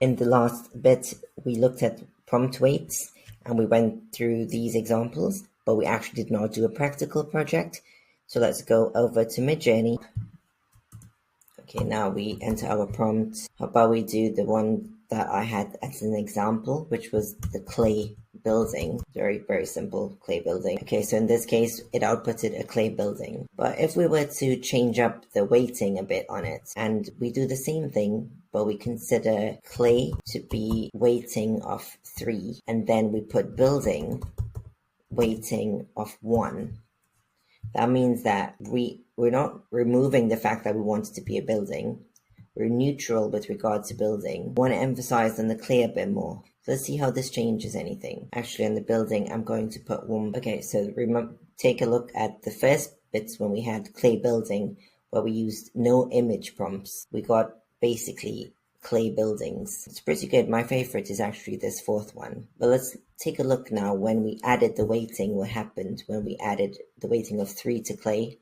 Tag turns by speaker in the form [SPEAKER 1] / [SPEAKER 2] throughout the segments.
[SPEAKER 1] In the last bit, we looked at prompt weights and we went through these examples, but we actually did not do a practical project. So let's go over to Midjourney. Okay, now we enter our prompt. How about we do the one that I had as an example, which was the clay building. Very, very simple clay building. Okay, so in this case, it outputted a clay building. But if we were to change up the weighting a bit on it, and we do the same thing, but we consider clay to be weighting of 3, and then we put building weighting of 1. That means that we're not removing the fact that we want it to be a building. We're neutral with regard to building. We want to emphasize on the clay a bit more. Let's see how this changes anything. Actually, on the building, I'm going to put 1. Okay, so take a look at the first bits when we had clay building, where we used no image prompts. We got basically clay buildings. It's pretty good. My favorite is actually this fourth one. But let's take a look now when we added the weighting, what happened when we added the weighting of 3 to clay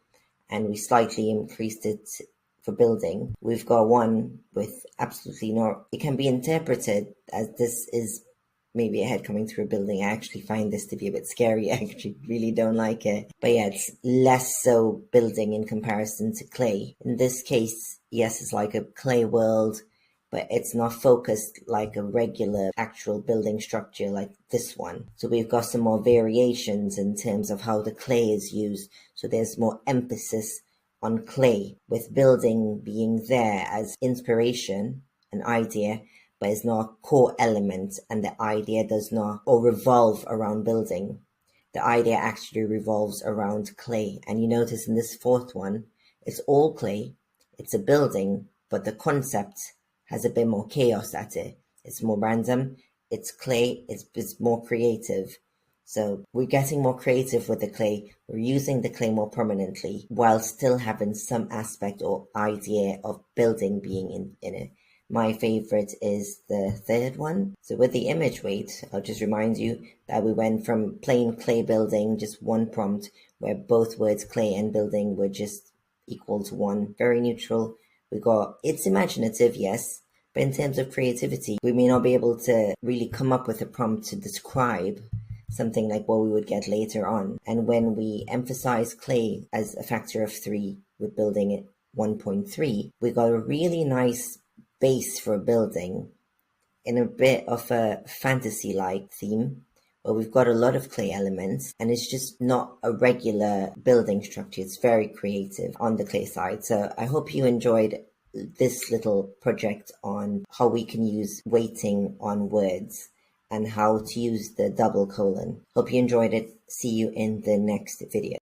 [SPEAKER 1] and we slightly increased it for building. We've got one with absolutely no, it can be interpreted as this is maybe a head coming through a building. I actually find this to be a bit scary. I actually really don't like it. But yeah, it's less so building in comparison to clay. In this case, yes, it's like a clay world, but it's not focused like a regular actual building structure like this one. So we've got some more variations in terms of how the clay is used. So there's more emphasis on clay, with building being there as inspiration, an idea, but it's not a core element, and the idea does not or revolve around building. The idea actually revolves around clay. And you notice in this fourth one, it's all clay, it's a building, but the concept has a bit more chaos at it. It's more random, it's clay, it's more creative. So we're getting more creative with the clay. We're using the clay more prominently while still having some aspect or idea of building being in it. My favorite is the third one. So with the image weight, I'll just remind you that we went from plain clay building, just one prompt, where both words clay and building were just equal to 1, very neutral. We got, it's imaginative, yes, but in terms of creativity, we may not be able to really come up with a prompt to describe something like what we would get later on. And when we emphasize clay as a factor of 3 with building at 1.3, we got a really nice base for a building in a bit of a fantasy-like theme, where we've got a lot of clay elements and it's just not a regular building structure. It's very creative on the clay side. So I hope you enjoyed this little project on how we can use weighting on words and how to use the double colon. Hope you enjoyed it. See you in the next video.